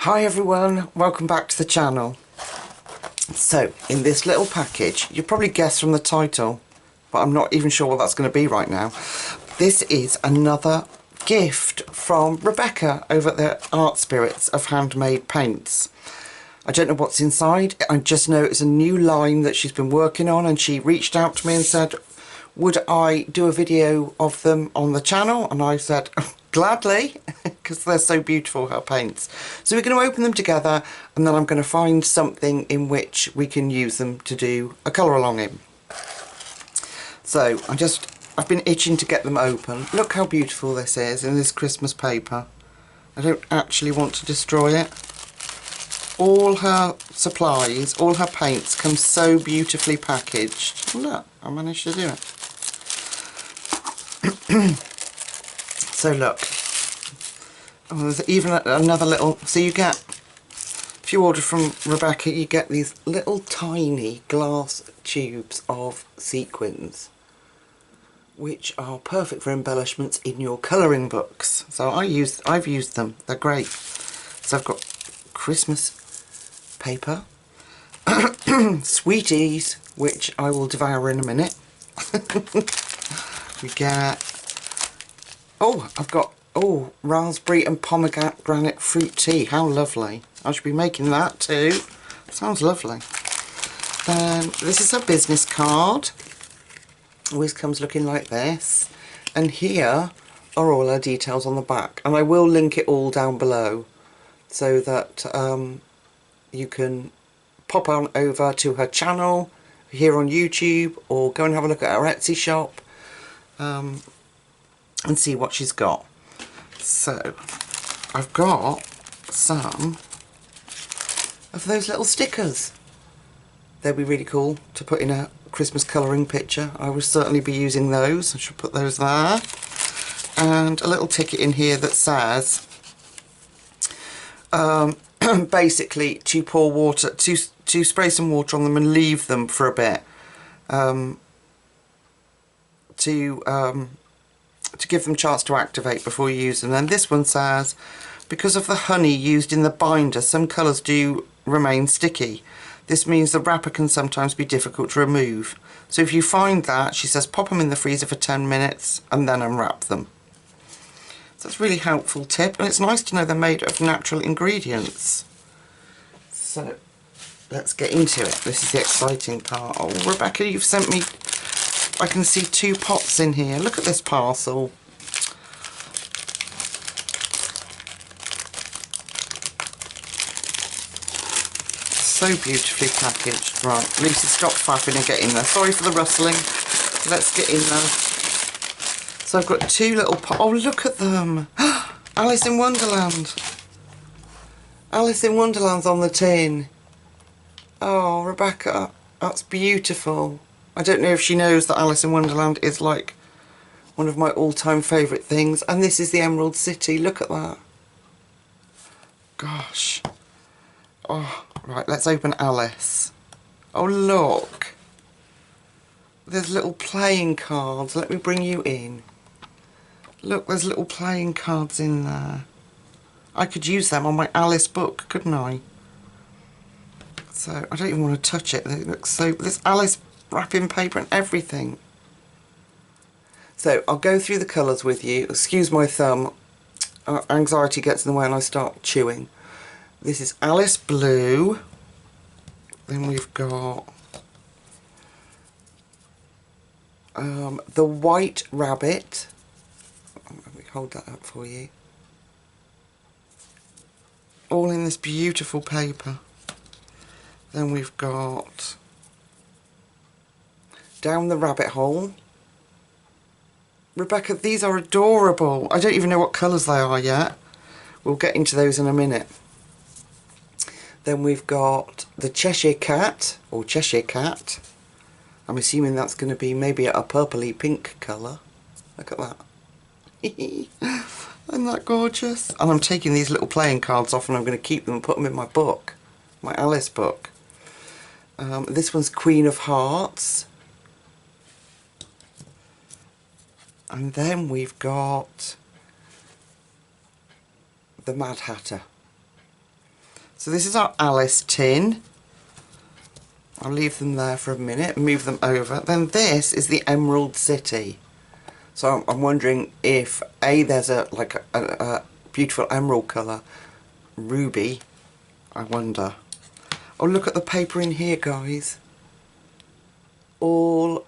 Hi everyone, welcome back to the channel. So, in this little package, you probably guessed from the title, but I'm not even sure what that's going to be right now. This is another gift from Rebecca over at the Art Spirits of Handmade Paints. I don't know what's inside, I just know it's a new line that she's been working on, and she reached out to me and said, would I do a video of them on the channel? And I said, gladly, because they're so beautiful, her paints. So we're going to open them together, and then I'm going to find something in which we can use them to do a colour along in. So I've been itching to get them open. Look how beautiful this is in this Christmas paper. I don't actually want to destroy it. All her supplies, all her paints come so beautifully packaged. Look, I managed to do it. So look, there's even another little, so you get, if you order from Rebecca, you get these little tiny glass tubes of sequins, which are perfect for embellishments in your colouring books. So I've used them, they're great. So I've got Christmas paper, sweeties, which I will devour in a minute. We get, I've got, raspberry and pomegranate fruit tea. How lovely. I should be making that too. Sounds lovely. Then this is a business card. Always comes looking like this. And here are all her details on the back. And I will link it all down below so that you can pop on over to her channel here on YouTube, or go and have a look at her Etsy shop and see what she's got. So I've got some of those little stickers. They'd be really cool to put in a Christmas colouring picture. I will certainly be using those. I should put those there. And a little ticket in here that says basically to pour water, to spray some water on them and leave them for a bit, to give them a chance to activate before you use them. And this one says, because of the honey used in the binder, some colours do remain sticky. This means the wrapper can sometimes be difficult to remove. So if you find that, she says, pop them in the freezer for 10 minutes and then unwrap them. So that's a really helpful tip, and it's nice to know they're made of natural ingredients. So let's get into it. This is the exciting part. Oh, Rebecca, you've sent me, I can see 2 pots in here. Look at this parcel. So beautifully packaged. Right, Lucy, stop faffing and get in there. Sorry for the rustling. Let's get in there. So I've got 2 little pots. Oh, look at them. Alice in Wonderland. Alice in Wonderland's on the tin. Oh, Rebecca, that's beautiful. I don't know if she knows that Alice in Wonderland is like one of my all-time favourite things. And this is the Emerald City. Look at that. Gosh. Oh, right, let's open Alice. Oh, look. There's little playing cards. Let me bring you in. Look, there's little playing cards in there. I could use them on my Alice book, couldn't I? So, I don't even want to touch it. It looks so... There's Alice wrapping paper and everything. So, I'll go through the colours with you. Excuse my thumb. Anxiety gets in the way and I start chewing. This is Alice Blue. Then we've got the White Rabbit. Let me hold that up for you. All in this beautiful paper. Then we've got Down the Rabbit Hole. Rebecca, these are adorable. I don't even know what colours they are yet. We'll get into those in a minute. Then we've got the Cheshire Cat, or Cheshire Cat. I'm assuming that's going to be maybe a purpley pink colour. Look at that. Isn't that gorgeous? And I'm taking these little playing cards off and I'm going to keep them and put them in my book. My Alice book. This one's Queen of Hearts. And then we've got the Mad Hatter. So this is our Alice tin. I'll leave them there for a minute and move them over. Then this is the Emerald City. So I'm wondering if there's a beautiful emerald colour, ruby. I wonder. Oh, look at the paper in here, guys. All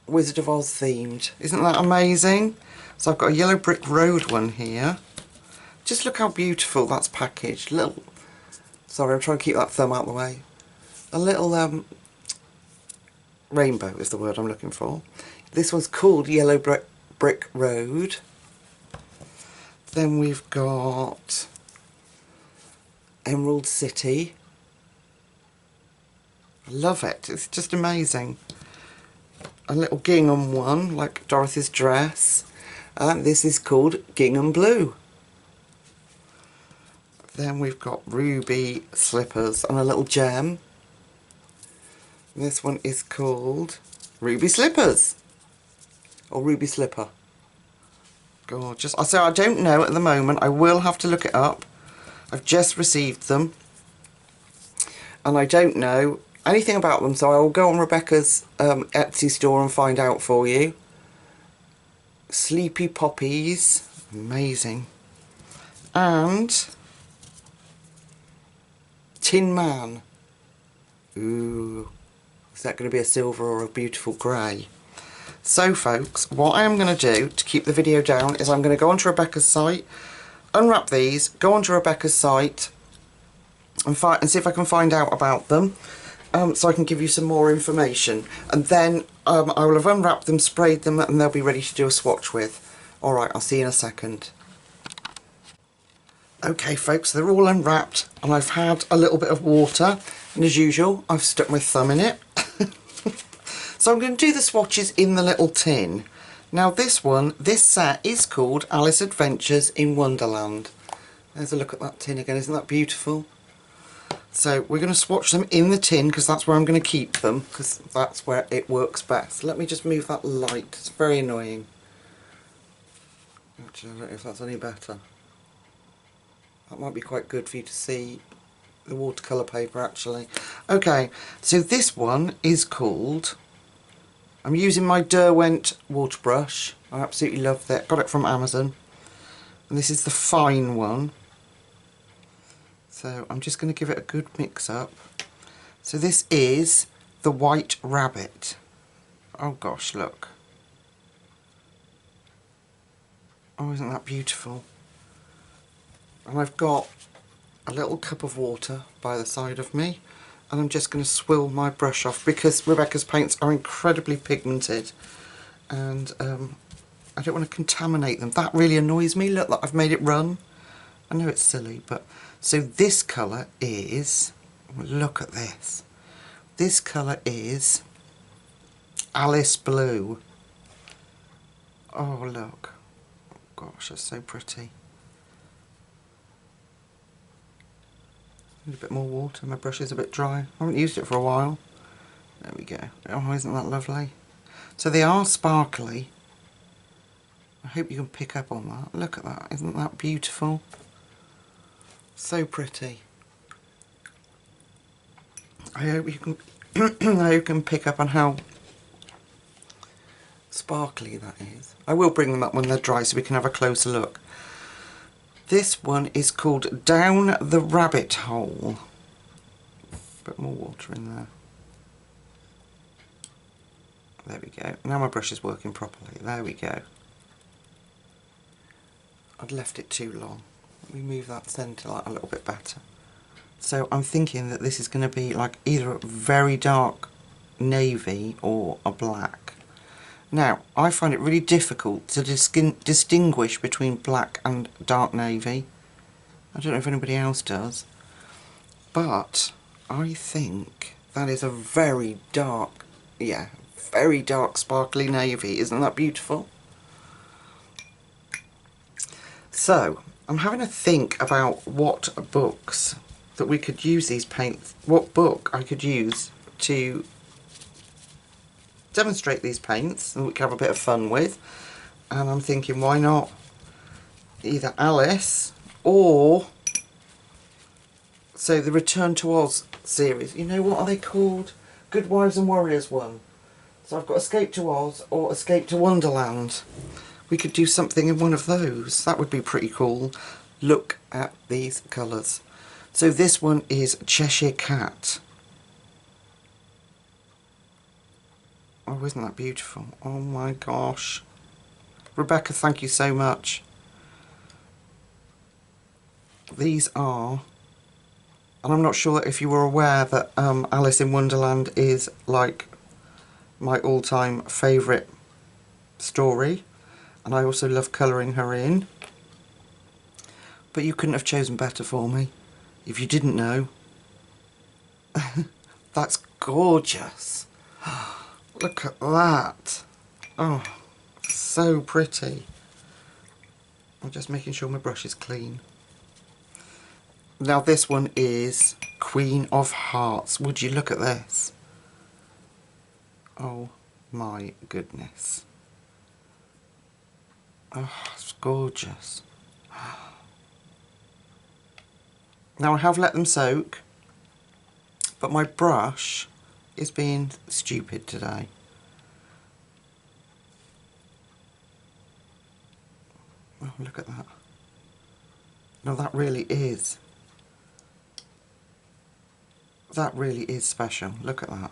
Wizard of Oz themed. Isn't that amazing? So I've got a yellow brick road one here. Just look how beautiful that's packaged. Sorry, I'm trying to keep that thumb out of the way. A little rainbow is the word I'm looking for. This one's called Yellow Brick Road. Then we've got Emerald City. I love it. It's just amazing. A little gingham one, like Dorothy's dress. And this is called Gingham Blue. Then we've got ruby slippers and a little gem. This one is called Ruby Slippers. Or Ruby Slipper. Gorgeous. So I don't know at the moment. I will have to look it up. I've just received them. And I don't know anything about them, so I will go on Rebecca's Etsy store and find out for you. Sleepy Poppies. Amazing. And Tin Man. Ooh. Is that going to be a silver or a beautiful grey? So folks, what I am going to do to keep the video down is I'm going to go onto Rebecca's site, unwrap these, go onto Rebecca's site and see if I can find out about them, so I can give you some more information. And then I will have unwrapped them, sprayed them, and they'll be ready to do a swatch with. Alright, I'll see you in a second. Okay folks, they're all unwrapped and I've had a little bit of water, and as usual I've stuck my thumb in it. So I'm going to do the swatches in the little tin. Now this set is called Alice Adventures in Wonderland. There's a look at that tin again, isn't that beautiful? So we're going to swatch them in the tin because that's where I'm going to keep them, because that's where it works best. Let me just move that light, it's very annoying. Actually, I don't know if that's any better. That might be quite good for you to see the watercolour paper actually. Okay, so this one is called, I'm using my Derwent water brush. I absolutely love that. Got it from Amazon. And this is the fine one. So I'm just going to give it a good mix up. So this is the White Rabbit. Oh gosh, look. Oh, isn't that beautiful? And I've got a little cup of water by the side of me, and I'm just going to swill my brush off because Rebecca's paints are incredibly pigmented, and I don't want to contaminate them. That really annoys me. Look, I've made it run. I know it's silly, but so this colour is, look at this. This colour is Alice Blue. Oh look. Oh gosh, that's so pretty. Need a bit more water, my brush is a bit dry. I haven't used it for a while. There we go. Oh, isn't that lovely? So they are sparkly. I hope you can pick up on that. Look at that, isn't that beautiful? So pretty. I hope you can I hope you can pick up on how sparkly that is. I will bring them up when they're dry so we can have a closer look. This one is called Down the Rabbit Hole. A bit more water in there. There we go. Now my brush is working properly. There we go. I'd left it too long. Let me move that centre light a little bit better. So I'm thinking that this is going to be like either a very dark navy or a black. Now, I find it really difficult to distinguish between black and dark navy. I don't know if anybody else does. But I think that is a very dark, yeah, very dark sparkly navy. Isn't that beautiful? So, I'm having a think about what books that we could use these paints, what book I could use to demonstrate these paints and we can have a bit of fun with. And I'm thinking, why not either Alice or So the Return to Oz series, you know, what are they called? Good Wives and Warriors one. So I've got Escape to Oz or Escape to Wonderland. We could do something in one of those. That would be pretty cool. Look at these colours. So this one is Cheshire Cat. Oh, isn't that beautiful? Oh my gosh. Rebecca, thank you so much. These are... And I'm not sure if you were aware that Alice in Wonderland is like my all-time favourite story. And I also love colouring her in. But you couldn't have chosen better for me if you didn't know. That's gorgeous. Look at that. Oh, so pretty. I'm just making sure my brush is clean. Now this one is Queen of Hearts. Would you look at this? Oh my goodness. Oh, it's gorgeous. Now I have let them soak, but my brush is being stupid today. Oh, look at that. No, that really is. That really is special. Look at that.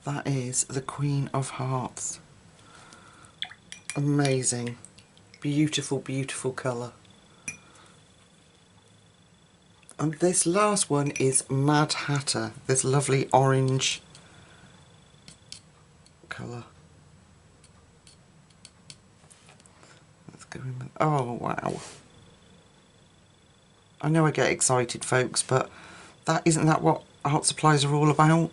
That is the Queen of Hearts. Amazing. Beautiful, beautiful colour. And this last one is Mad Hatter. This lovely orange colour. Let's go in with... Oh, wow. I know I get excited, folks, but isn't that what art supplies are all about?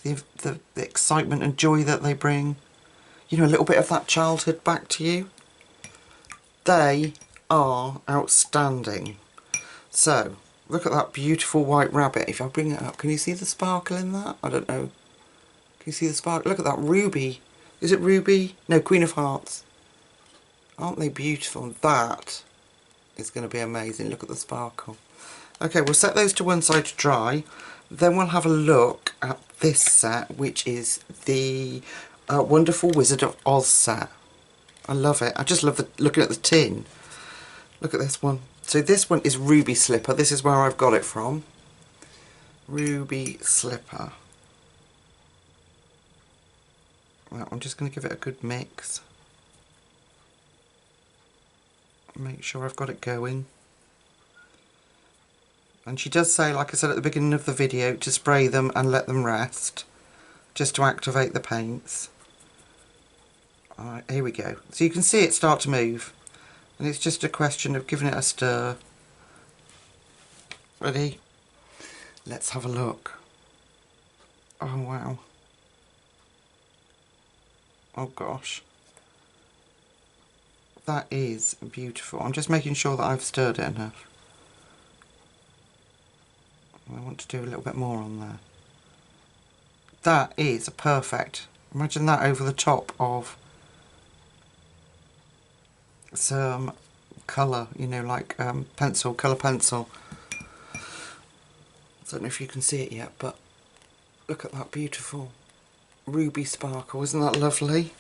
The excitement and joy that they bring. You know, a little bit of that childhood back to you. They are outstanding. So, look at that beautiful white rabbit. If I bring it up, can you see the sparkle in that? I don't know. Can you see the sparkle? Look at that ruby. Is it ruby? No, Queen of Hearts. Aren't they beautiful? That is going to be amazing. Look at the sparkle. Okay, we'll set those to one side to dry. Then we'll have a look at this set, which is the Wonderful Wizard of Oz set. I love it. I just love looking at the tin. Look at this one. So this one is Ruby Slipper. This is where I've got it from. Ruby Slipper. Well, I'm just going to give it a good mix. Make sure I've got it going. And she does say, like I said at the beginning of the video, to spray them and let them rest, just to activate the paints. Alright, here we go. So you can see it start to move, and it's just a question of giving it a stir. Ready? Let's have a look. Oh wow. Oh gosh. That is beautiful. I'm just making sure that I've stirred it enough. I want to do a little bit more on there. That is perfect. Imagine that over the top of some colour, you know, like pencil, colour pencil. I don't know if you can see it yet, but look at that beautiful ruby sparkle. Isn't that lovely?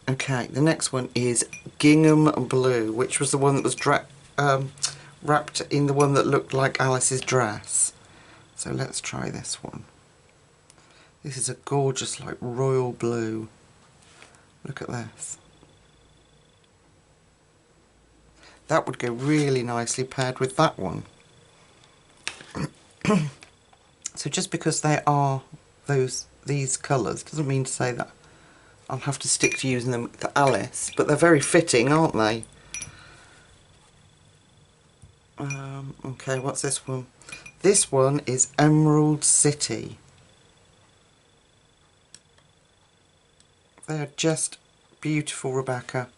Okay, the next one is Gingham Blue, which was the one that was wrapped in the one that looked like Alice's dress. So let's try this one. This is a gorgeous, like, royal blue. Look at this. That would go really nicely paired with that one. So just because they are these colours doesn't mean to say that I'll have to stick to using them for Alice, but they're very fitting, aren't they? Okay, what's this one? This one is Emerald City. They're just beautiful, Rebecca.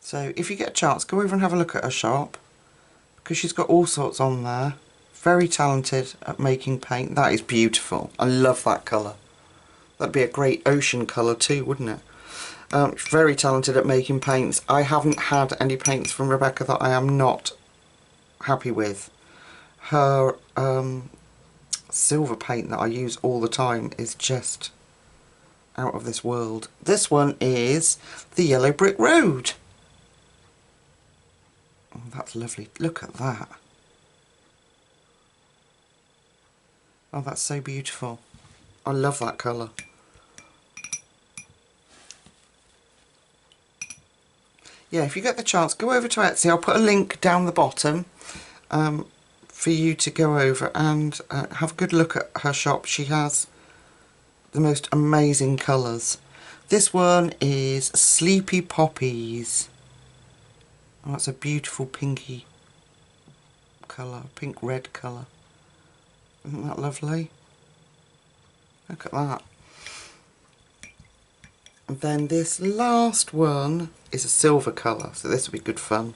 So if you get a chance, go over and have a look at her shop, because she's got all sorts on there. Very talented at making paint. That is beautiful. I love that colour. That'd be a great ocean colour too, wouldn't it? Very talented at making paints. I haven't had any paints from Rebecca that I am not happy with. Her silver paint that I use all the time is just out of this world. This one is the Yellow Brick Road. Oh, that's lovely. Look at that. Oh, that's so beautiful. I love that colour. Yeah, if you get the chance, go over to Etsy. I'll put a link down the bottom for you to go over and have a good look at her shop. She has the most amazing colours. This one is Sleepy Poppies. Oh, that's a beautiful pinky colour, pink red colour. Isn't that lovely? Look at that. And then this last one is a silver colour, so this will be good fun.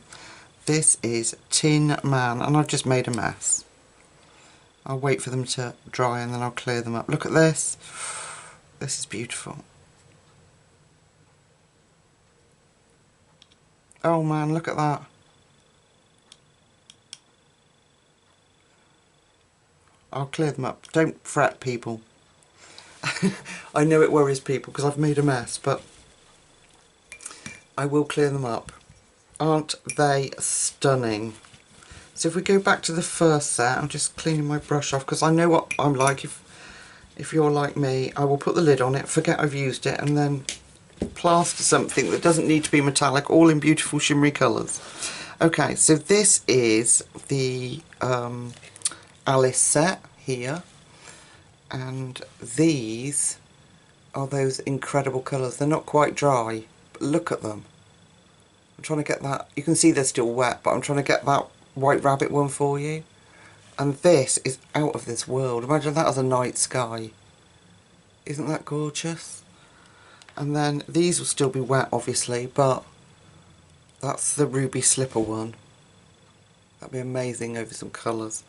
This is Tin Man, and I've just made a mess. I'll wait for them to dry and then I'll clear them up. Look at this. This is beautiful. Oh man, look at that. I'll clear them up. Don't fret, people. I know it worries people because I've made a mess, but I will clear them up. Aren't they stunning? So if we go back to the first set, I'm just cleaning my brush off because I know what I'm like. If you're like me, I will put the lid on it, forget I've used it, and then plaster something that doesn't need to be metallic, all in beautiful shimmery colours. Okay, so this is the Alice set here, and these are those incredible colours. They're not quite dry, but look at them. I'm trying to get that, you can see they're still wet, but I'm trying to get that White Rabbit one for you. And this is out of this world. Imagine that as a night sky. Isn't that gorgeous? And then these will still be wet obviously, but that's the Ruby Slipper one. That'd be amazing over some colours.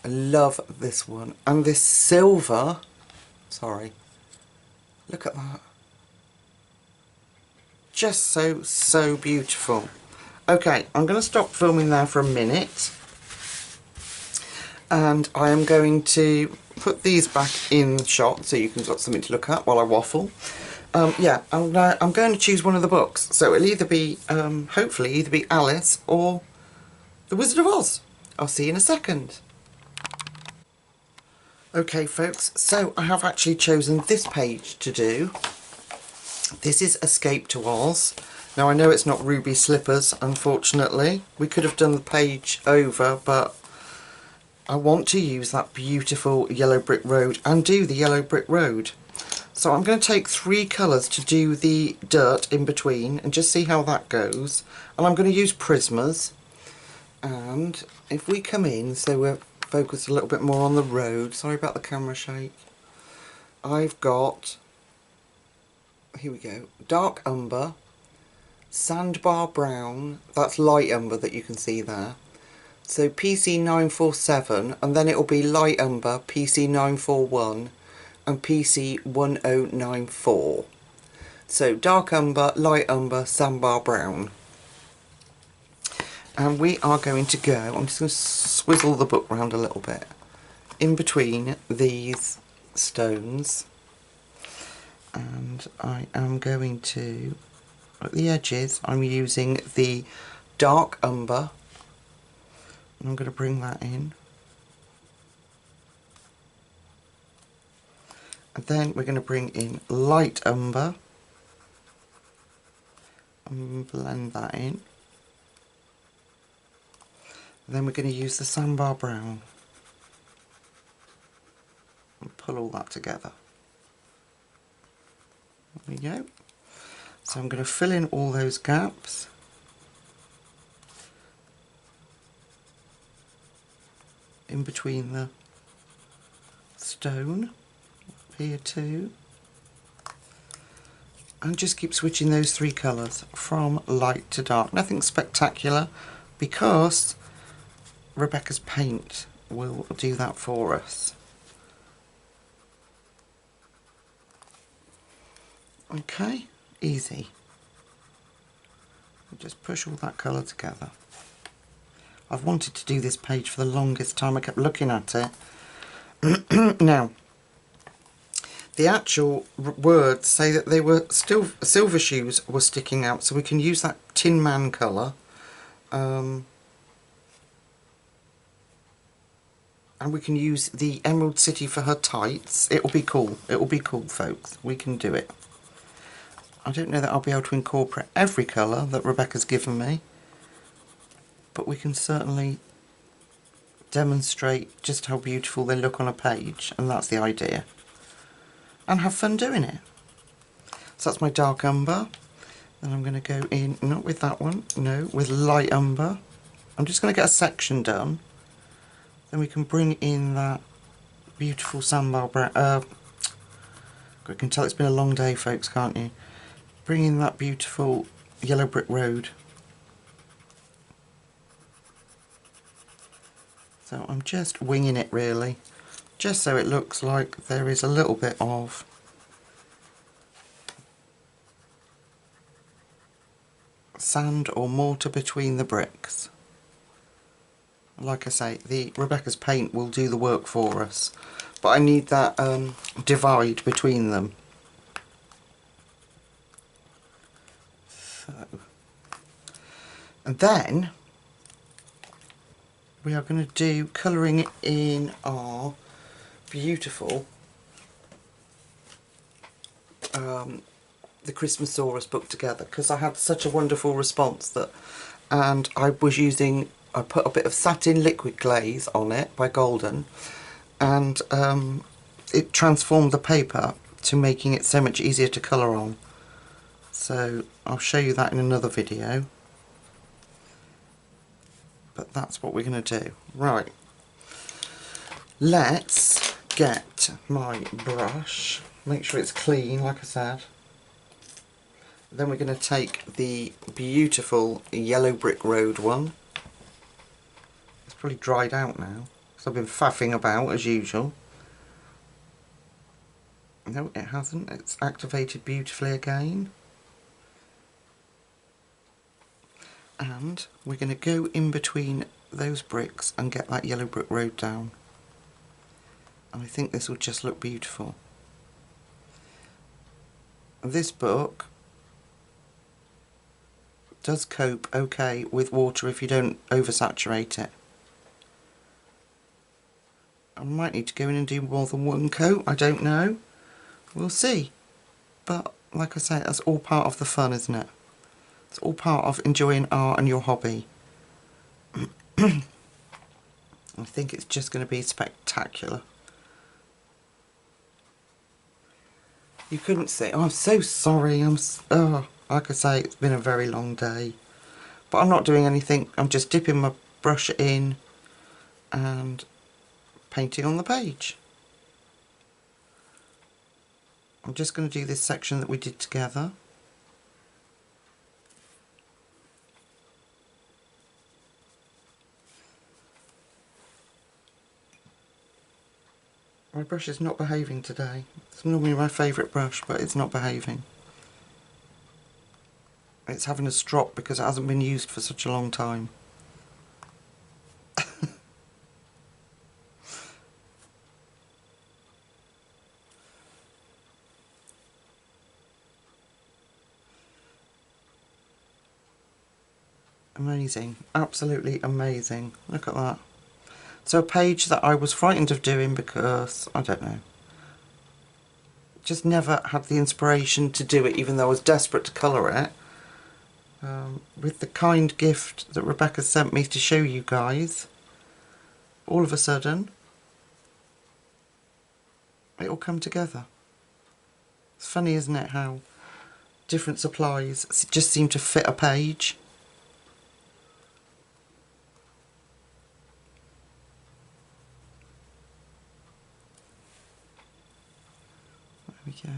I love this one. And this silver, sorry, look at that. Just so beautiful. Okay, I'm going to stop filming there for a minute. And I am going to put these back in the shot so you can got something to look at while I waffle. Yeah, I'm going to choose one of the books. So it'll either be, hopefully, either be Alice or The Wizard of Oz. I'll see you in a second. Okay, folks, so I have actually chosen this page to do. This is Escape to Oz. Now, I know it's not Ruby Slippers, unfortunately. We could have done the page over, but I want to use that beautiful Yellow Brick Road and do the Yellow Brick Road. So I'm going to take 3 colours to do the dirt in between and just see how that goes. And I'm going to use Prismas. And if we come in, so we're focused a little bit more on the road. Sorry about the camera shake. I've got, here we go, Dark Umber, Sandbar Brown, that's Light Umber that you can see there. So PC947, and then it'll be Light Umber, PC941, and PC1094. So Dark Umber, Light Umber, Sandbar Brown. And we are going to go, I'm just going to swizzle the book round a little bit, in between these stones. And I am going to, at the edges, I'm using the Dark Umber. And I'm going to bring that in. And then we're going to bring in Light Umber. And blend that in. And then we're going to use the Sandbar Brown. And pull all that together. There we go. So I'm going to fill in all those gaps. In between the stone, here too, and just keep switching those 3 colours from light to dark. Nothing spectacular because Rebecca's paint will do that for us. Okay, easy. Just push all that colour together. I've wanted to do this page for the longest time. I kept looking at it. Now, the actual words say that they were still silver shoes were sticking out, so we can use that Tin Man colour. And we can use the Emerald City for her tights. It'll be cool. It'll be cool, folks. We can do it. I don't know that I'll be able to incorporate every colour that Rebecca's given me, but we can certainly demonstrate just how beautiful they look on a page, and that's the idea. And have fun doing it. So that's my dark umber. Then I'm going to go in, not with that one, no, with light umber. I'm just going to get a section done. Then we can bring in that beautiful sandbar brown. You can tell it's been a long day, folks, can't you? Bring in that beautiful yellow brick road. So I'm just winging it really, just so it looks like there is a little bit of sand or mortar between the bricks. Like I say, the Rebecca's paint will do the work for us, but I need that divide between them. So, and then we are going to do colouring in our beautiful the Christmasaurus book together, because I had such a wonderful response that, and I put a bit of satin liquid glaze on it by Golden, and it transformed the paper to making it so much easier to colour on. So I'll show you that in another video, but that's what we're going to do. Right, let's get my brush, make sure it's clean like I said. Then we're going to take the beautiful yellow brick road one. It's probably dried out now because I've been faffing about as usual. No, it hasn't. It's activated beautifully again. And we're going to go in between those bricks and get that yellow brick road down. And I think this will just look beautiful. This book does cope okay with water if you don't oversaturate it. I might need to go in and do more than one coat, I don't know. We'll see. But like I say, that's all part of the fun, isn't it? It's all part of enjoying art and your hobby. I think it's just going to be spectacular. You couldn't see. Oh, I'm so sorry. Like I say, it's been a very long day. But I'm not doing anything. I'm just dipping my brush in and painting on the page. I'm just going to do this section that we did together. My brush is not behaving today. It's normally my favourite brush, but it's not behaving. It's having a strop because it hasn't been used for such a long time. Amazing, absolutely amazing. Look at that. So a page that I was frightened of doing because, I don't know, just never had the inspiration to do it, even though I was desperate to colour it. With the kind gift that Rebecca sent me to show you guys, all of a sudden it all come together. It's funny, isn't it, how different supplies just seem to fit a page. There we go.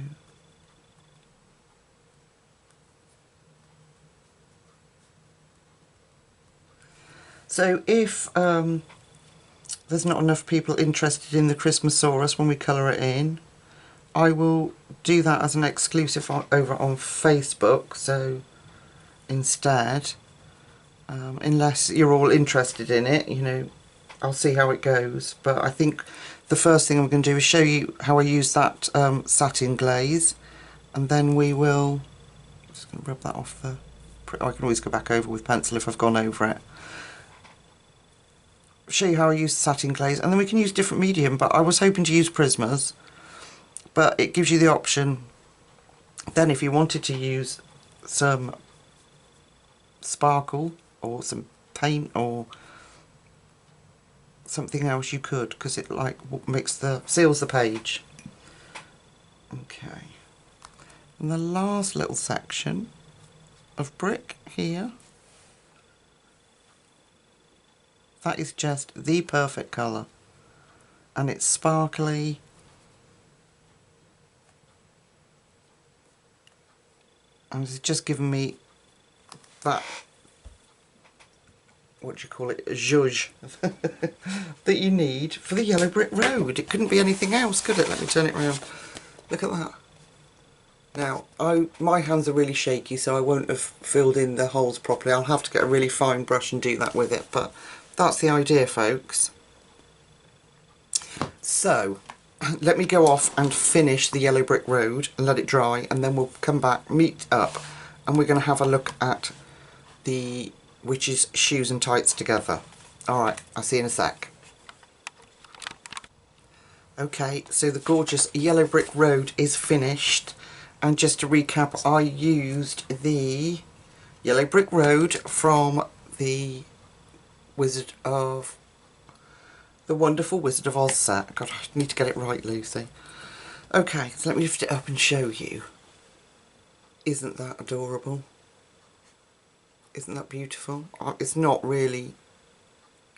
So if there's not enough people interested in the Christmasaurus when we colour it in, I will do that as an exclusive over on Facebook, so instead, unless you're all interested in it, you know, I'll see how it goes. But I think the first thing I'm going to do is show you how I use that satin glaze, and then we will, just going to rub that off the, I can always go back over with pencil if I've gone over it. Show you how I use the satin glaze, and then we can use different medium, but I was hoping to use Prismas, but it gives you the option then if you wanted to use some sparkle or some paint or something else, you could, because it like seals the page. Okay, and the last little section of brick here, that is just the perfect colour, and it's sparkly, and it's just given me that, what do you call it, zhuzh that you need for the yellow brick road. It couldn't be anything else, could it? Let me turn it around. Look at that. Now, my hands are really shaky, so I won't have filled in the holes properly. I'll have to get a really fine brush and do that with it, but that's the idea, folks. So, let me go off and finish the yellow brick road and let it dry, and then we'll come back, meet up, and we're going to have a look at the witch's shoes and tights together. Alright, I'll see you in a sec. Okay, so the gorgeous yellow brick road is finished, and just to recap, I used the yellow brick road from the Wonderful Wizard of Oz set. God, I need to get it right, Lucy. Okay, so let me lift it up and show you. Isn't that adorable? Isn't that beautiful? It's not really,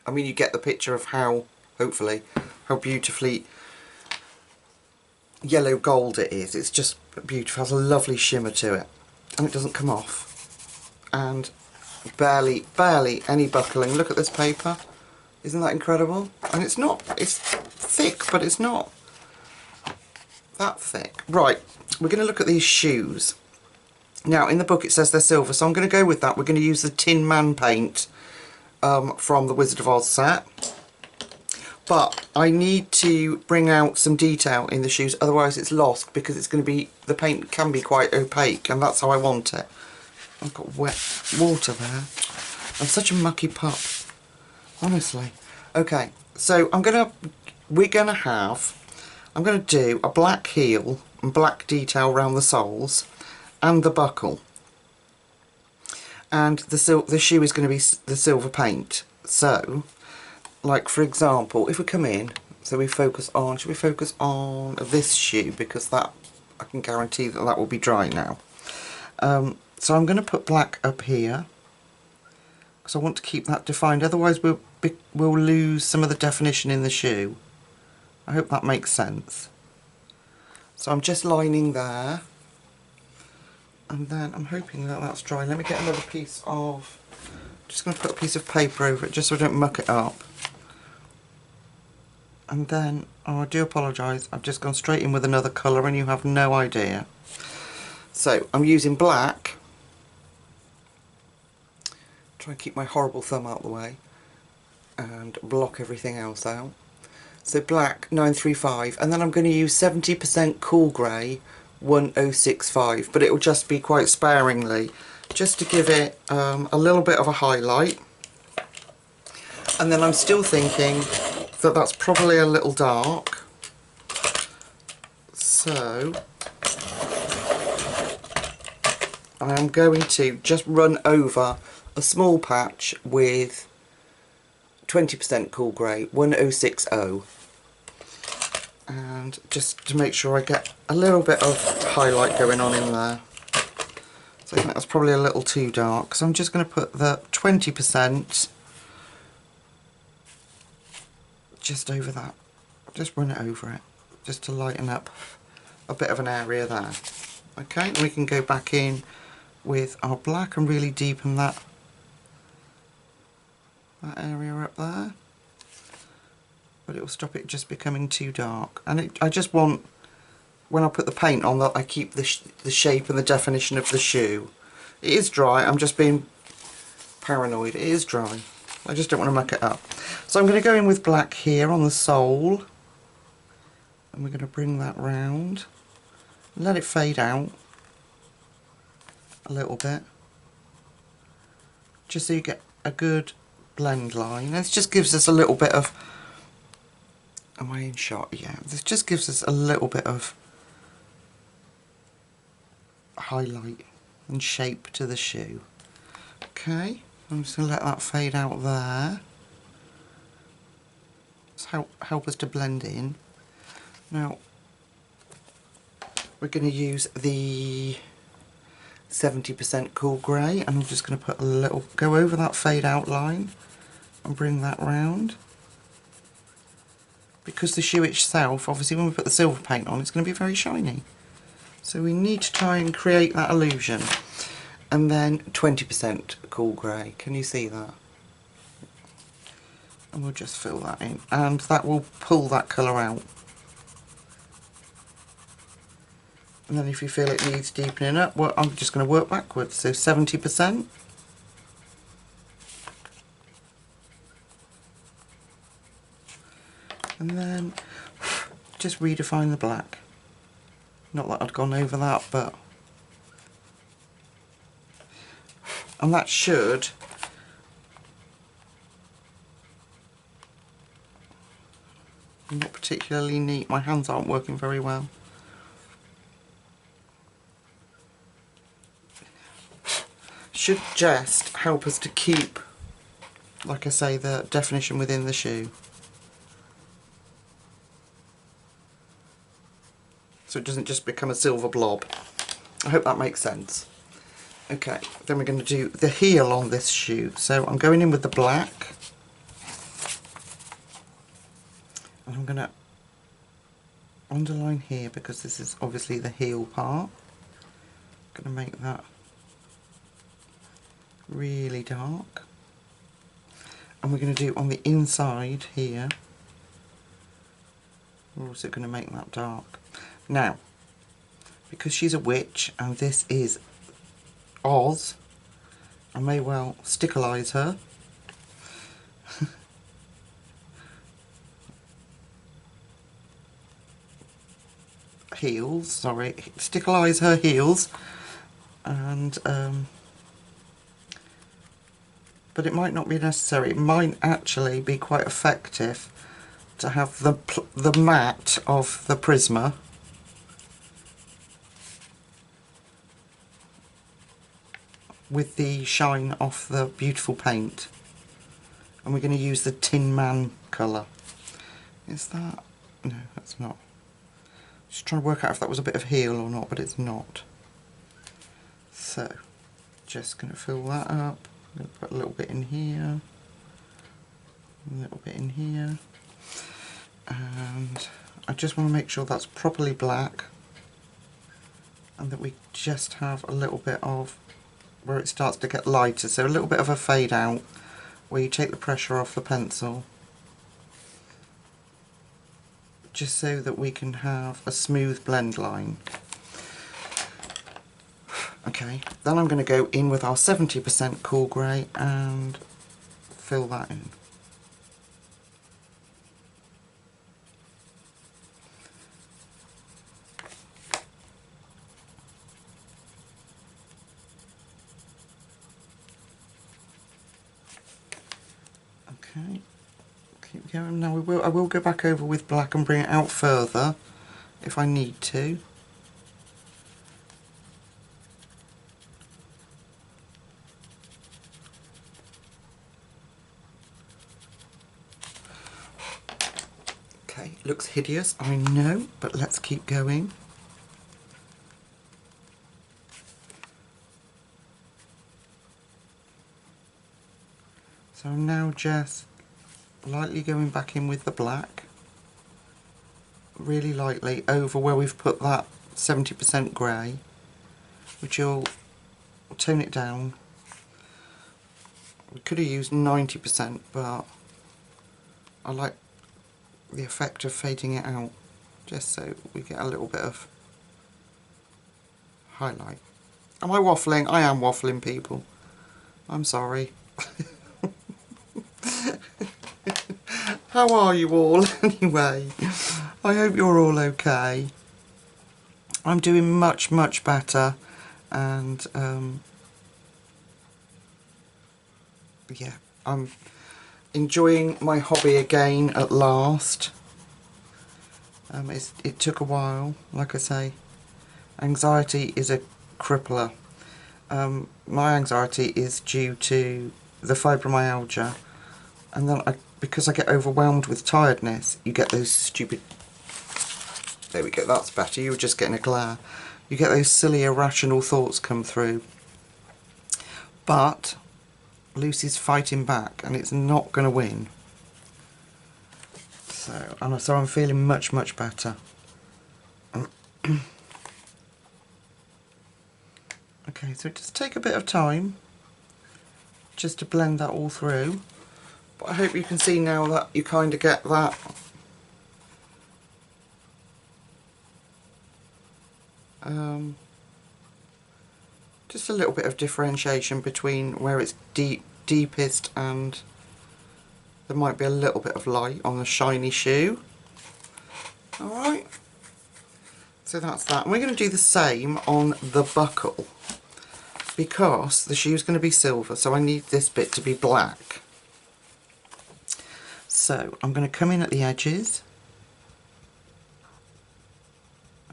I mean, you get the picture of how, hopefully, how beautifully yellow gold it is. It's just beautiful. It has a lovely shimmer to it, and it doesn't come off, and barely any buckling. Look at this paper. Isn't that incredible? And it's not, it's thick, but it's not that thick. Right, we're going to look at these shoes. Now, in the book it says they're silver, so I'm going to go with that. We're going to use the Tin Man paint from the Wizard of Oz set. But I need to bring out some detail in the shoes, otherwise it's lost, because it's going to be, the paint can be quite opaque, and that's how I want it. I've got wet water there. I'm such a mucky pup, honestly. Okay, so I'm going to do a black heel and black detail around the soles and the buckle, and the shoe is going to be the silver paint. So, like for example, if we come in, so we focus on, should we focus on this shoe, because that, I can guarantee that that will be dry now. So I'm going to put black up here, because I want to keep that defined, otherwise we'll lose some of the definition in the shoe. I hope that makes sense. So I'm just lining there, and then I'm hoping that that's dry. Let me get another piece of, just going to put a piece of paper over it just so I don't muck it up. And then, oh, I do apologise, I've just gone straight in with another colour and you have no idea. So I'm using black, try and keep my horrible thumb out of the way and block everything else out. So black 935, and then I'm going to use 70% cool grey 1065, but it will just be quite sparingly, just to give it a little bit of a highlight. And then I'm still thinking that that's probably a little dark, so I am going to just run over a small patch with 20% cool grey 1060, and just to make sure I get a little bit of highlight going on in there. So I think that's probably a little too dark, so I'm just going to put the 20% just over that, just run it over it, just to lighten up a bit of an area there. Okay, and we can go back in with our black and really deepen that area up there, but it will stop it just becoming too dark. And I just want when I put the paint on that I keep the shape and the definition of the shoe. It is dry, I'm just being paranoid. It is dry. I just don't want to muck it up. So I'm going to go in with black here on the sole, and we're going to bring that round, let it fade out a little bit, just so you get a good blend line. This just gives us a little bit of, am I in shot? Yeah, this just gives us a little bit of highlight and shape to the shoe. Okay, I'm just going to let that fade out there. Just help us to blend in. Now we're going to use the 70% cool grey, and I'm just going to put a little, go over that fade out line and bring that round. Because the shoe itself, obviously when we put the silver paint on, it's going to be very shiny. So we need to try and create that illusion. And then 20% cool grey, can you see that? And we'll just fill that in, and that will pull that colour out. And then if you feel it needs deepening up, well, I'm just going to work backwards. So 70%. And then just redefine the black. Not that I'd gone over that, but... And that should... Not particularly neat. My hands aren't working very well. Should just help us to keep, like I say, the definition within the shoe. So it doesn't just become a silver blob. I hope that makes sense. Okay, then we're going to do the heel on this shoe. So I'm going in with the black. And I'm going to underline here because this is obviously the heel part. I'm going to make that really dark, and we're going to do on the inside here, we're also going to make that dark. Now because she's a witch and this is Oz, I may well sticklerize her. Heels, sorry, sticklerize her heels, and but it might not be necessary. It might actually be quite effective to have the matte of the Prisma with the shine off the beautiful paint. And we're going to use the Tin Man colour. Is that? No, that's not. Just trying to work out if that was a bit of heel or not, but it's not. So, just going to fill that up. I'm going to put a little bit in here, a little bit in here, and I just want to make sure that's properly black, and that we just have a little bit of where it starts to get lighter, so a little bit of a fade out where you take the pressure off the pencil, just so that we can have a smooth blend line. Okay, then I'm going to go in with our 70% cool grey and fill that in. Okay, keep going. Now I will go back over with black and bring it out further if I need to. Okay, looks hideous, I know, but let's keep going. So I'm now just lightly going back in with the black, really lightly over where we've put that 70% grey, which will tone it down. We could have used 90%, but I like the effect of fading it out, just so we get a little bit of highlight. Am I waffling? I am waffling, people. I'm sorry. How are you all anyway? I hope you're all okay. I'm doing much, much better, and yeah, I'm enjoying my hobby again at last. It took a while, like I say. Anxiety is a crippler. My anxiety is due to the fibromyalgia, and then because I get overwhelmed with tiredness, you get those stupid... There we go, that's better. You were just getting a glare. You get those silly irrational thoughts come through. But Lucy's fighting back, and it's not going to win. So I'm feeling much, much better. Okay, so just take a bit of time just to blend that all through. But I hope you can see now that you kind of get that just a little bit of differentiation between where it's deepest and there might be a little bit of light on the shiny shoe. Alright, so that's that. And we're going to do the same on the buckle, because the shoe's going to be silver, so I need this bit to be black. So I'm going to come in at the edges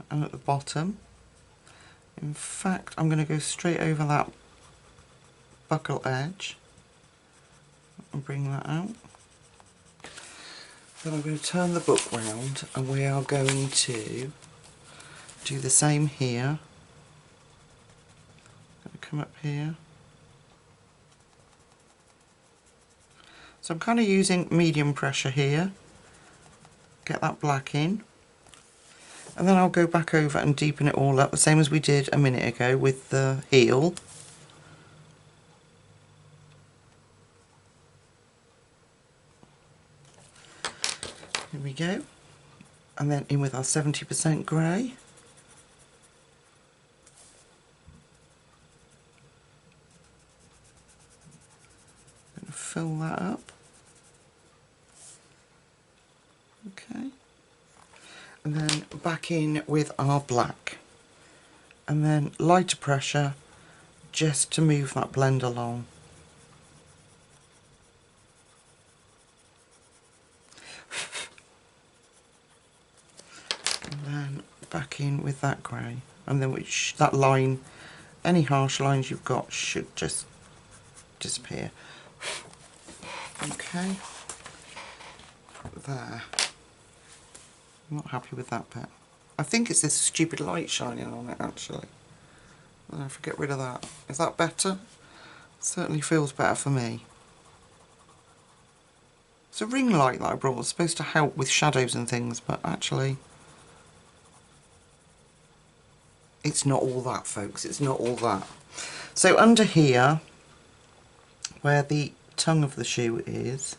and at the bottom. In fact, I'm going to go straight over that buckle edge and bring that out. Then I'm going to turn the book round, and we are going to do the same here. I'm going to come up here. So I'm kind of using medium pressure here. Get that black in. And then I'll go back over and deepen it all up, the same as we did a minute ago with the heel. Here we go. And then in with our 70% grey. Going to fill that up. Okay. And then back in with our black, and then lighter pressure just to move that blend along. And then back in with that grey, and then that line, any harsh lines you've got should just disappear. Okay, there. I'm not happy with that bit. I think it's this stupid light shining on it, actually. I'll have to get rid of that. Is that better? It certainly feels better for me. It's a ring light that I brought. It's supposed to help with shadows and things, but actually it's not all that, folks. It's not all that. So under here, where the tongue of the shoe is,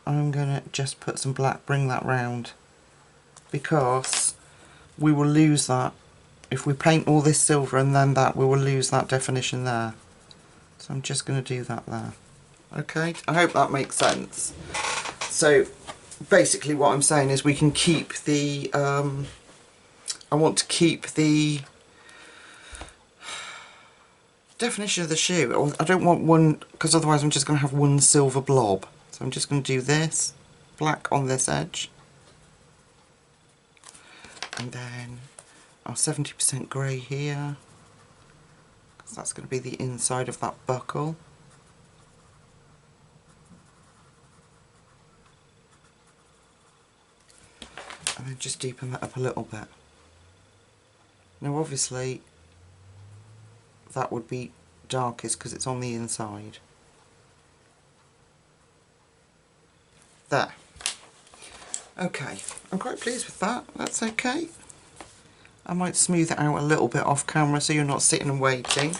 I'm going to just put some black, bring that round, because we will lose that. If we paint all this silver and then that, we will lose that definition there. So I'm just going to do that there. Okay, I hope that makes sense. So basically what I'm saying is we can keep the, I want to keep the definition of the shoe. I don't want one, because otherwise I'm just going to have one silver blob. So I'm just going to do this, black on this edge. And then our 70% grey here, because that's going to be the inside of that buckle. And then just deepen that up a little bit. Now obviously that would be darkest because it's on the inside. There. Okay, I'm quite pleased with that. That's okay. I might smooth it out a little bit off camera so you're not sitting and waiting.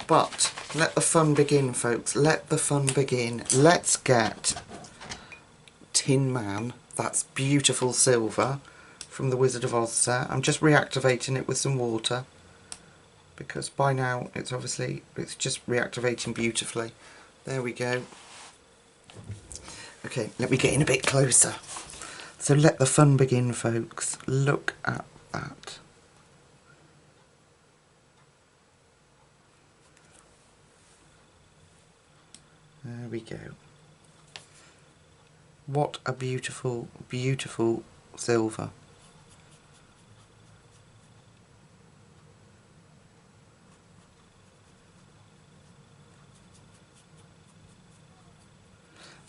But let the fun begin, folks. Let the fun begin. Let's get Tin Man. That's beautiful silver from the Wizard of Oz set. I'm just reactivating it with some water. because by now it's just reactivating beautifully. There we go. Okay, let me get in a bit closer. So let the fun begin, folks. Look at that. There we go. What a beautiful, beautiful silver.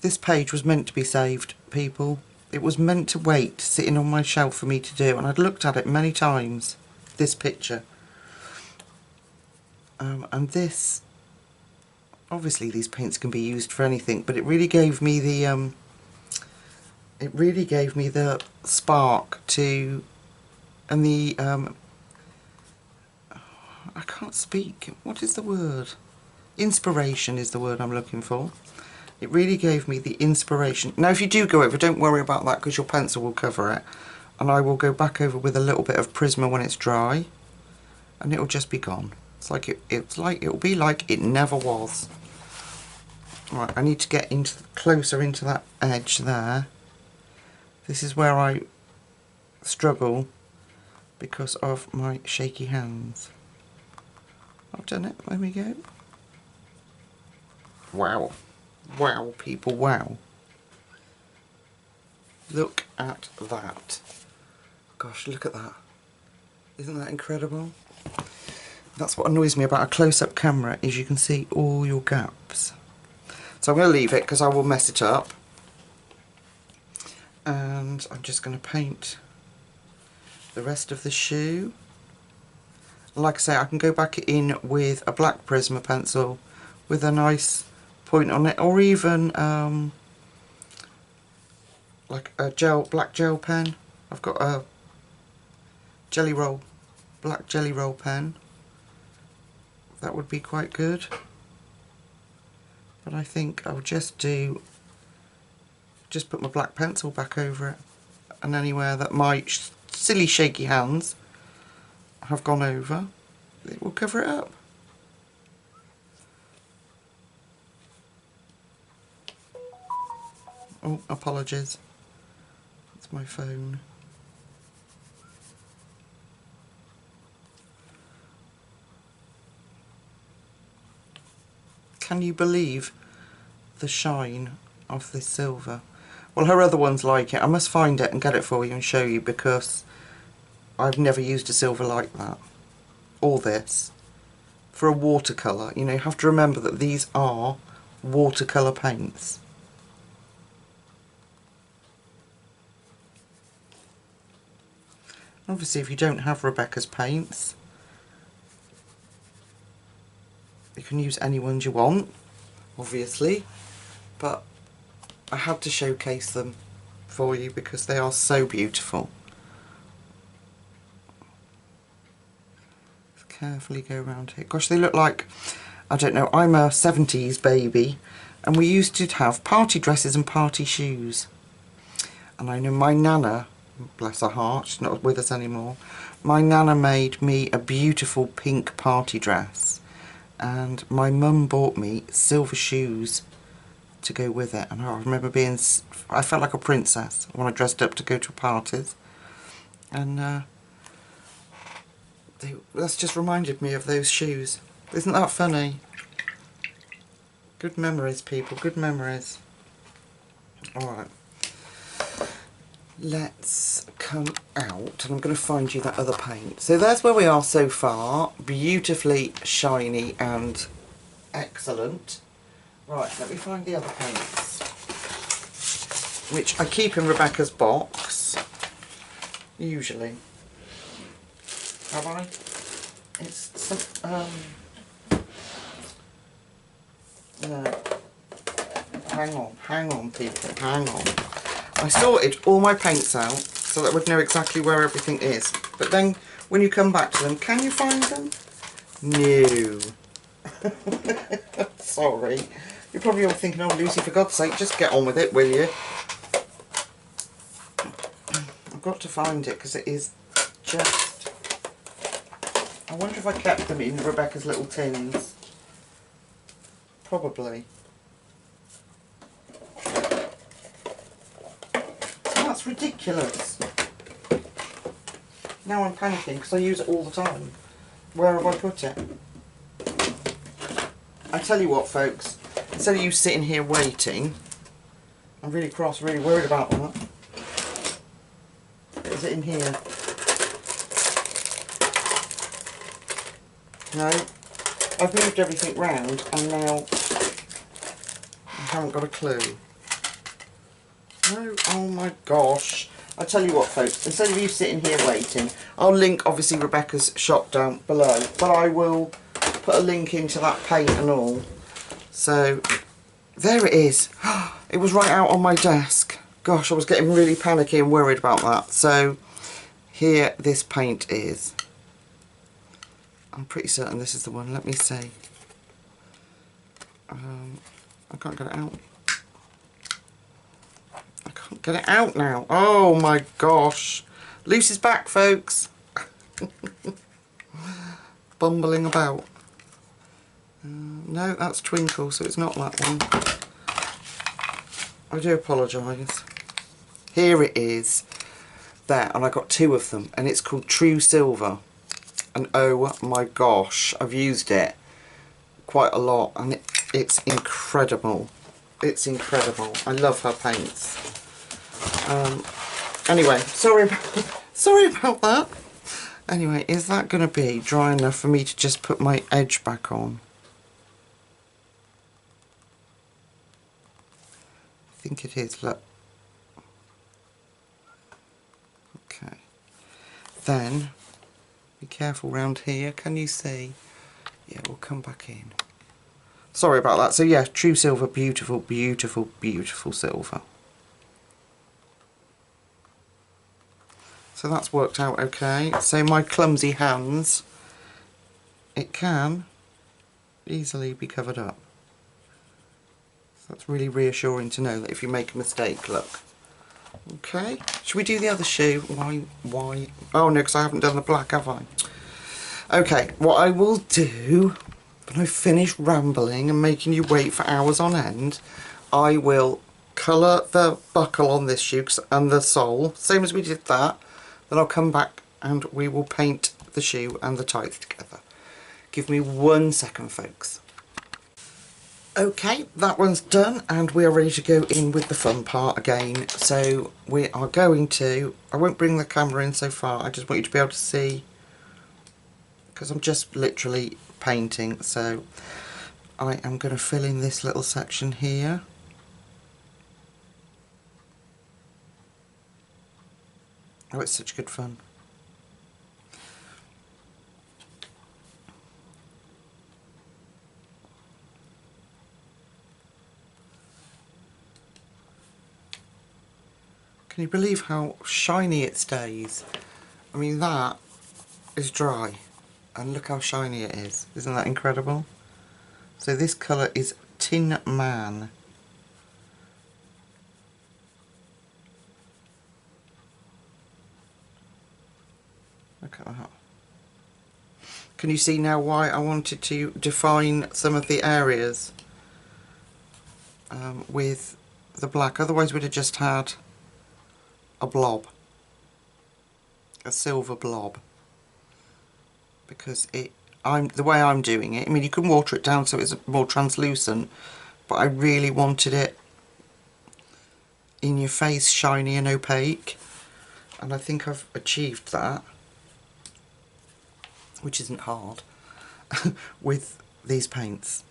This page was meant to be saved, people. It was meant to wait, sitting on my shelf for me to do, and I'd looked at it many times, this picture. And this, obviously these paints can be used for anything, but it really gave me the spark to, and the, I can't speak, what is the word? Inspiration is the word I'm looking for. It really gave me the inspiration. Now if you do go over, don't worry about that because your pencil will cover it. And I will go back over with a little bit of Prisma when it's dry. And it'll just be gone. It'll be like it never was. Right, I need to get closer into that edge there. This is where I struggle because of my shaky hands. I've done it, there we go. Wow. Wow, people, wow. Look at that. Gosh, look at that. Isn't that incredible? That's what annoys me about a close-up camera, is you can see all your gaps. So I'm going to leave it because I will mess it up. And I'm just going to paint the rest of the shoe. Like I say, I can go back in with a black Prisma pencil with a nice point on it, or even like a black gel pen. I've got a black jelly roll pen. That would be quite good. But I think I'll just put my black pencil back over it, and anywhere that my silly shaky hands have gone over, it will cover it up. Oh, apologies. It's my phone. Can you believe the shine of this silver? Well, her other ones like it. I must find it and get it for you and show you, because I've never used a silver like that. Or this. For a watercolour. You know, you have to remember that these are watercolour paints. Obviously, if you don't have Rebecca's paints, you can use any ones you want, obviously, but I had to showcase them for you because they are so beautiful. Let's carefully go around here. Gosh, they look like, I don't know, I'm a 70s baby, and we used to have party dresses and party shoes. And I know my Nana, bless her heart, she's not with us anymore, my Nana made me a beautiful pink party dress, and my mum bought me silver shoes to go with it, and I remember I felt like a princess when I dressed up to go to parties, and that's just reminded me of those shoes. Isn't that funny? Good memories, people, good memories. Alright. Let's come out, and I'm going to find you that other paint. So there's where we are so far. Beautifully shiny and excellent. Right, let me find the other paints, which I keep in Rebecca's box, usually. Have I? It's some, hang on people, hang on. I sorted all my paints out so that I would know exactly where everything is. But then when you come back to them, can you find them? No. Sorry. You're probably all thinking, oh Lucy, for God's sake, just get on with it, will you? I've got to find it because it is just I wonder if I kept them in Rebecca's little tins. Probably. That's ridiculous. Now I'm panicking because I use it all the time. Where have I put it? I tell you what, folks, instead of you sitting here waiting, I'm really cross, really worried about that. Is it in here? No. I've moved everything round and now I haven't got a clue. No, oh my gosh. I tell you what, folks, instead of you sitting here waiting, I'll link obviously Rebecca's shop down below, but I will put a link into that paint and all. So there it is. It was right out on my desk. Gosh, I was getting really panicky and worried about that. So here this paint is. I'm pretty certain this is the one. Let me see. I can't get it out. I can't get it out now. Oh my gosh. Lucy's back, folks. Bumbling about. No, that's Twinkle, so it's not that one. I do apologise. Here it is. There, and I got two of them, and it's called True Silver. And oh my gosh, I've used it quite a lot, and it's incredible. It's incredible. I love her paints. Anyway, sorry about that. Anyway, is that going to be dry enough for me to just put my edge back on? I think it is, look. Okay. Then, be careful round here, can you see? Yeah, we'll come back in. Sorry about that. So yeah, True Silver, beautiful, beautiful, beautiful silver. So that's worked out okay. So my clumsy hands, it can easily be covered up. So that's really reassuring to know that if you make a mistake, look. Okay, should we do the other shoe? Why? Oh no, because I haven't done the black, have I? Okay, what I will do, when I finish rambling and making you wait for hours on end, I will colour the buckle on this shoe and the sole, same as we did that. Then I'll come back and we will paint the shoe and the tights together. Give me 1 second, folks. Okay, that one's done and we are ready to go in with the fun part again. So we are going to, I won't bring the camera in so far, I just want you to be able to see, because I'm just literally painting. So I am going to fill in this little section here. Oh, it's such good fun. Can you believe how shiny it stays? I mean, that is dry and look how shiny it is. Isn't that incredible? So this colour is Tin Man. Look at that. Can you see now why I wanted to define some of the areas with the black? Otherwise we'd have just had a blob, a silver blob, because the way I'm doing it, I mean, you can water it down so it's more translucent, but I really wanted it in your face, shiny and opaque, and I think I've achieved that, which isn't hard, with these paints.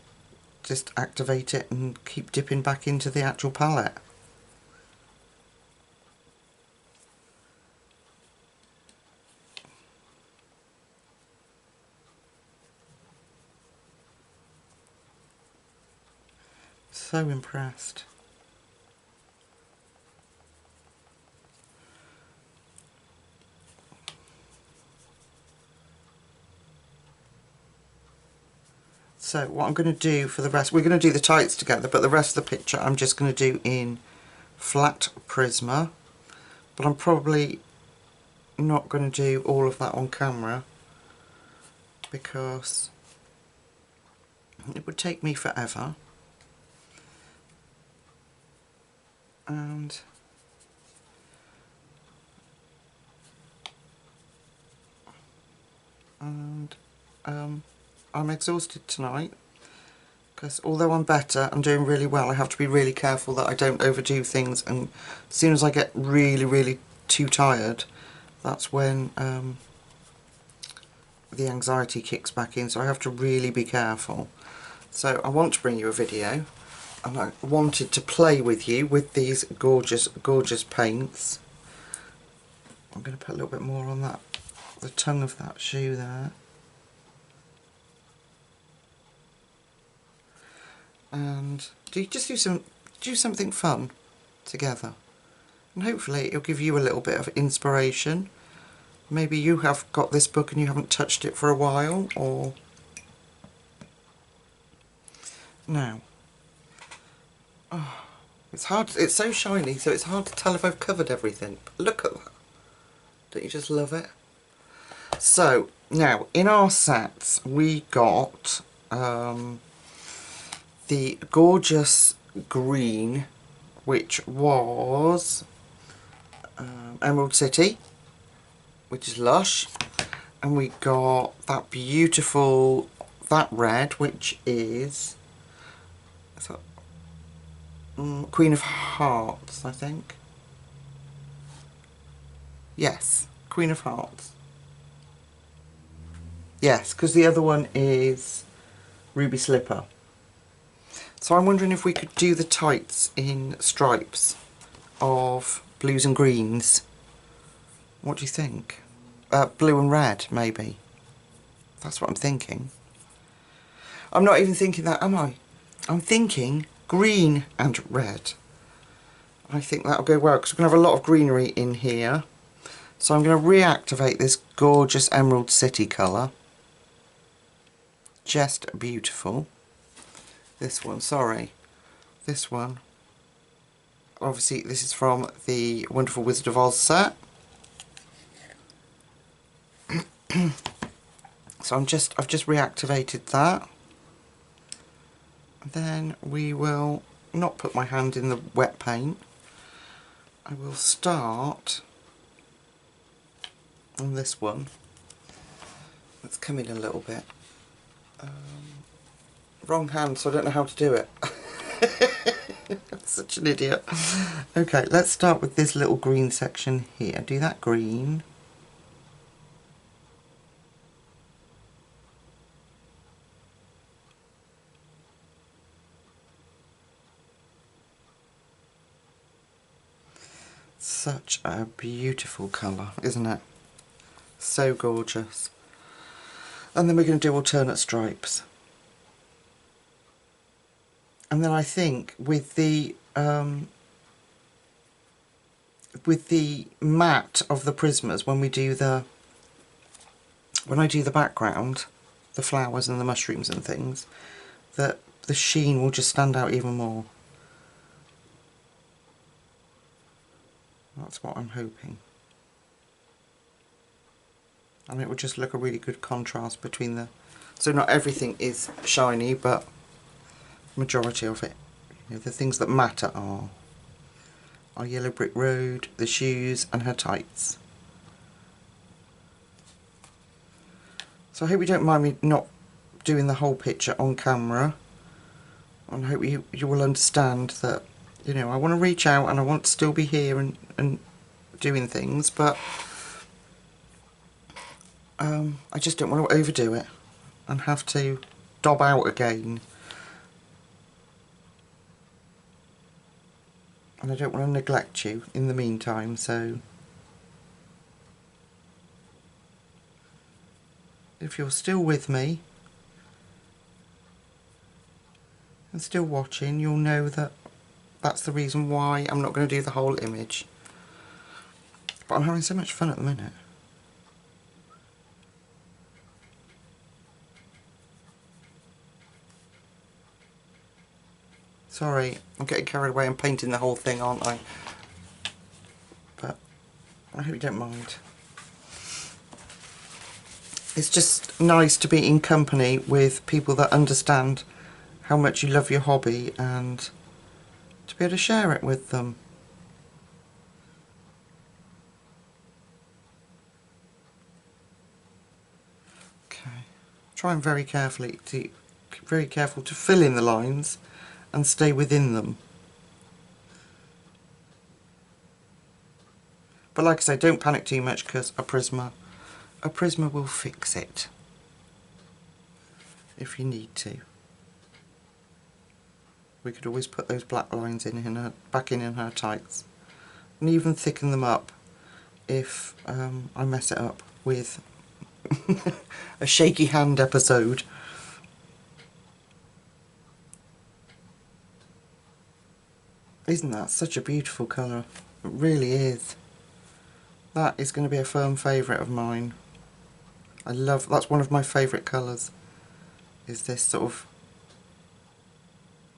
Just activate it and keep dipping back into the actual palette. So impressed. So what I'm going to do for the rest, we're going to do the tights together, but the rest of the picture I'm just going to do in flat Prisma, but I'm probably not going to do all of that on camera. because it would take me forever. And I'm exhausted tonight because although I'm better, I'm doing really well, I have to be really careful that I don't overdo things, and as soon as I get really too tired, that's when the anxiety kicks back in, so I have to really be careful. So I want to bring you a video, and I wanted to play with you with these gorgeous paints. I'm going to put a little bit more on that, the tongue of that shoe there. And do something fun together, and hopefully it'll give you a little bit of inspiration. Maybe you have got this book and you haven't touched it for a while, or now. Oh, it's hard. It's so shiny, so it's hard to tell if I've covered everything. But look at that! Don't you just love it? So now in our sets we got the gorgeous green, which was Emerald City, which is lush, and we got that beautiful, that red, which is Queen of Hearts, I think. Yes, Queen of Hearts. Yes, because the other one is Ruby Slipper. So I'm wondering if we could do the tights in stripes of blues and greens. What do you think? Blue and red, maybe. That's what I'm thinking. I'm not even thinking that, am I? I'm thinking green and red. I think that'll go well, because we're going to have a lot of greenery in here. So I'm going to reactivate this gorgeous Emerald City colour. Just beautiful. This one, sorry. This one. Obviously, this is from the Wonderful Wizard of Oz set. So I've just reactivated that. And then we will not put my hand in the wet paint. I will start on this one. Let's come in a little bit. Wrong hand, so I don't know how to do it. I'm such an idiot. Okay, let's start with this little green section here. Do that green. Such a beautiful colour, isn't it? So gorgeous. And then we're going to do alternate stripes. And then I think with the matte of the Prismas, when I do the background, the flowers and the mushrooms and things, that the sheen will just stand out even more. That's what I'm hoping. And it will just look a really good contrast between the... So not everything is shiny, but majority of it. You know, the things that matter are Yellow Brick Road, the shoes and her tights. So I hope you don't mind me not doing the whole picture on camera. And I hope you will understand that, you know, I want to reach out and I want to still be here and doing things, but I just don't want to overdo it and have to dob out again. And I don't want to neglect you in the meantime, so if you're still with me and still watching, you'll know that that's the reason why I'm not going to do the whole image. But I'm having so much fun at the minute. Sorry, I'm getting carried away and painting the whole thing, aren't I? But I hope you don't mind. It's just nice to be in company with people that understand how much you love your hobby and to be able to share it with them. Okay, trying very careful to fill in the lines and stay within them. But like I say, don't panic too much because a Prisma will fix it if you need to. We could always put those black lines back in her tights, and even thicken them up if I mess it up with a shaky hand episode. Isn't that such a beautiful colour? It really is. That is going to be a firm favourite of mine. That's one of my favourite colours, is this sort of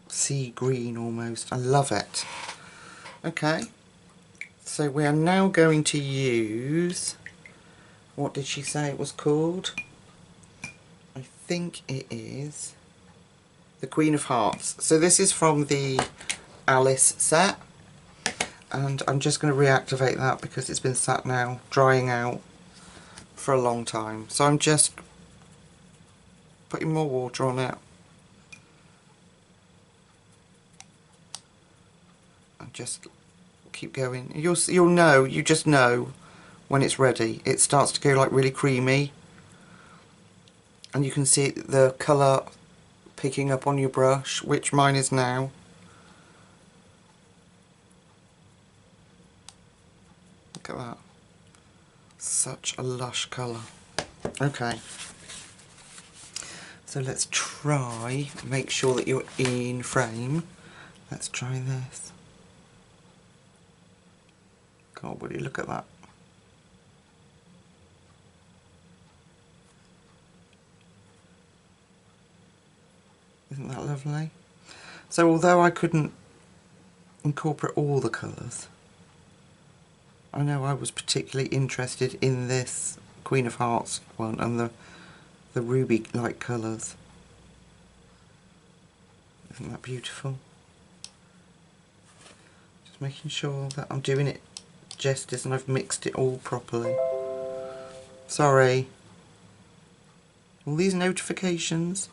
sea green almost. I love it. Okay, so we are now going to use, what did she say it was called? I think it is the Queen of Hearts. So this is from the Alice set, and I'm just going to reactivate that because it's been sat now drying out for a long time. So I'm just putting more water on it and just keep going. You'll know, you just know when it's ready. It starts to go like really creamy, and you can see the colour picking up on your brush, which mine is now. Look at that. Such a lush colour. Okay. So let's try, make sure that you're in frame. Let's try this. God, would you look at that? Isn't that lovely? So although I couldn't incorporate all the colours, I know I was particularly interested in this Queen of Hearts one and the ruby-like colours. Isn't that beautiful? Just making sure that I'm doing it justice and I've mixed it all properly. Sorry. All these notifications.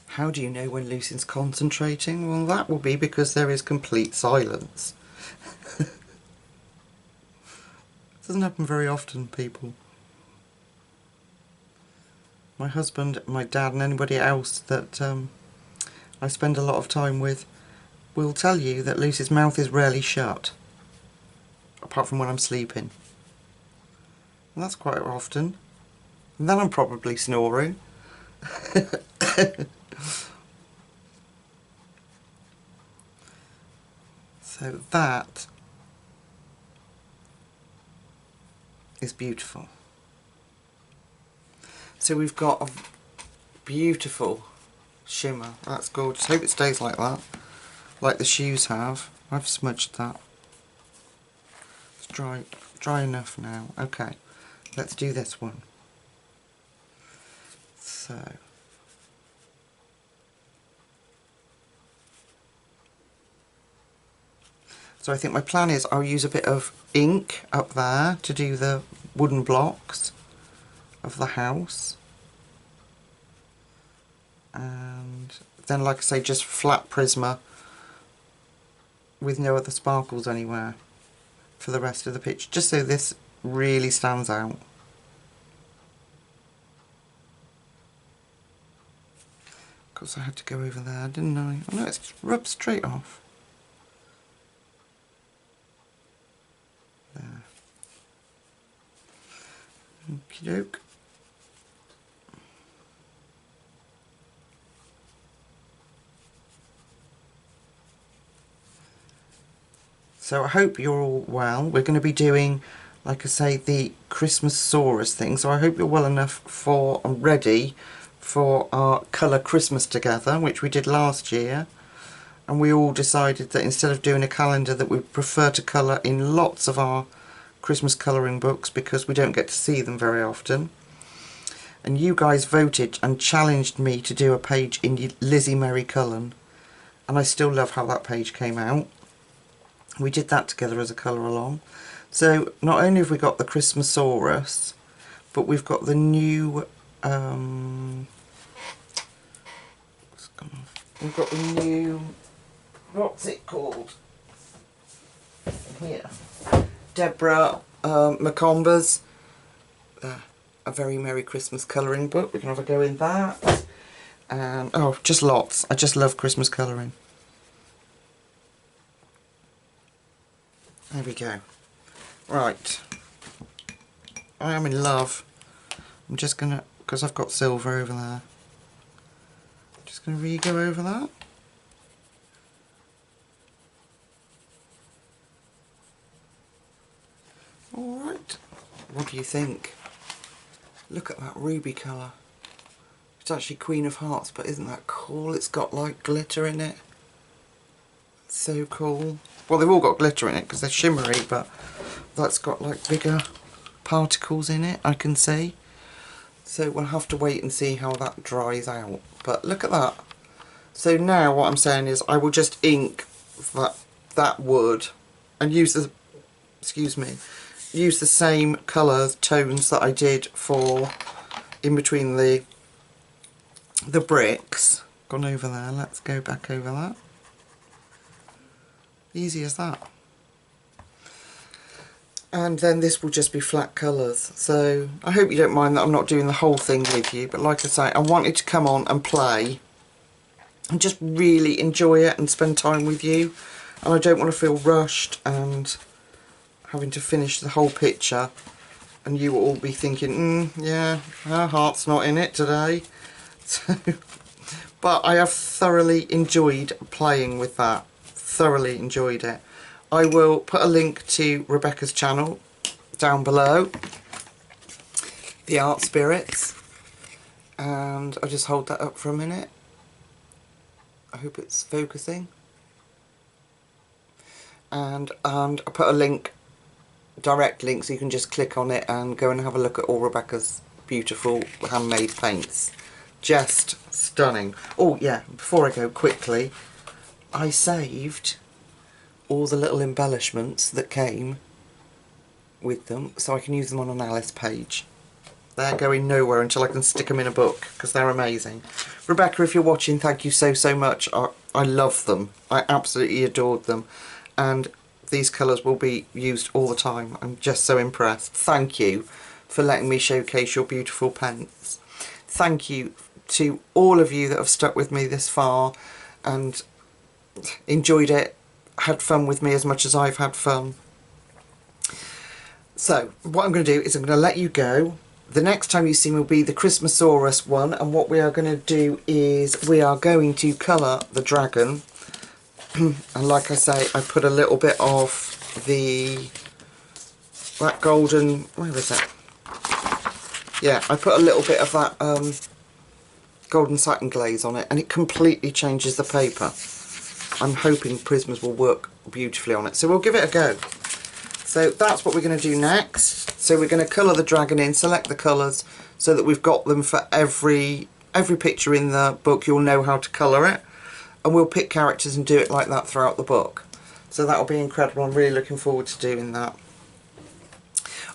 How do you know when Lucy's concentrating? Well, that will be because there is complete silence. It doesn't happen very often, people. My husband, my dad and anybody else that I spend a lot of time with will tell you that Lucy's mouth is rarely shut, apart from when I'm sleeping. And that's quite often. And then I'm probably snoring. So that is beautiful. So we've got a beautiful shimmer. That's gorgeous. Hope it stays like that, like the shoes have. I've smudged that. It's dry enough now. Okay, let's do this one. So I think my plan is I'll use a bit of ink up there to do the wooden blocks of the house. And then, like I say, just flat Prisma with no other sparkles anywhere for the rest of the picture, just so this really stands out. Of course I had to go over there, didn't I? Oh no, it's rubbed straight off. There. Okie doke. So I hope you're all well. We're going to be doing, like I say, the Christmas-saurus thing. So I hope you're well enough for and ready for our colour Christmas together, which we did last year. And we all decided that instead of doing a calendar, that we prefer to colour in lots of our Christmas colouring books because we don't get to see them very often. And you guys voted and challenged me to do a page in Lizzie Mary Cullen. And I still love how that page came out. We did that together as a colour along. So not only have we got the Christmas-saurus, but we've got the new what's it called here, Deborah McComber's A Very Merry Christmas colouring book. We can have a go in that. And oh, just lots. I just love Christmas colouring. There we go. Right, I am in love. I'm just gonna, because I've got silver over there, just gonna re-go over that. Alright, what do you think? Look at that ruby colour. It's actually Queen of Hearts, but isn't that cool? It's got like glitter in it. So cool. Well, they've all got glitter in it because they're shimmery, but that's got like bigger particles in it, I can see. So we'll have to wait and see how that dries out. But look at that. So now what I'm saying is I will just ink that wood and use the, use the same colour tones that I did for in between the bricks. Gone over there, let's go back over that. Easy as that. And then this will just be flat colours. So I hope you don't mind that I'm not doing the whole thing with you, but like I say, I wanted to come on and play and just really enjoy it and spend time with you. And I don't want to feel rushed and having to finish the whole picture and you will all be thinking, yeah, her heart's not in it today. So, but I have thoroughly enjoyed playing with that. Thoroughly enjoyed it. I will put a link to Rebecca's channel down below, The Art Spirits, and I'll just hold that up for a minute. I hope it's focusing. And I put a link, direct link, so you can just click on it and go and have a look at all Rebecca's beautiful handmade paints. Just stunning. Oh yeah, before I go quickly, I saved all the little embellishments that came with them so I can use them on an Alice page. They're going nowhere until I can stick them in a book because they're amazing. Rebecca, if you're watching, thank you so much. I love them. I absolutely adored them, and these colours will be used all the time. I'm just so impressed. Thank you for letting me showcase your beautiful paints. Thank you to all of you that have stuck with me this far and enjoyed it, had fun with me as much as I've had fun. So what I'm going to do is I'm going to let you go. The next time you see me will be the Christmas-saurus one, and what we are going to do is we are going to colour the dragon. And like I say, I put a little bit of that golden, where is it? Yeah, I put a little bit of that golden satin glaze on it, and it completely changes the paper. I'm hoping Prismas will work beautifully on it, so we'll give it a go. So that's what we're going to do next. So we're going to colour the dragon in, select the colours so that we've got them for every picture in the book. You'll know how to colour it, and we'll pick characters and do it like that throughout the book. So that'll be incredible. I'm really looking forward to doing that.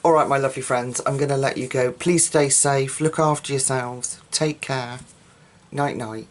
Alright my lovely friends, I'm going to let you go. Please stay safe, look after yourselves, take care. Night night.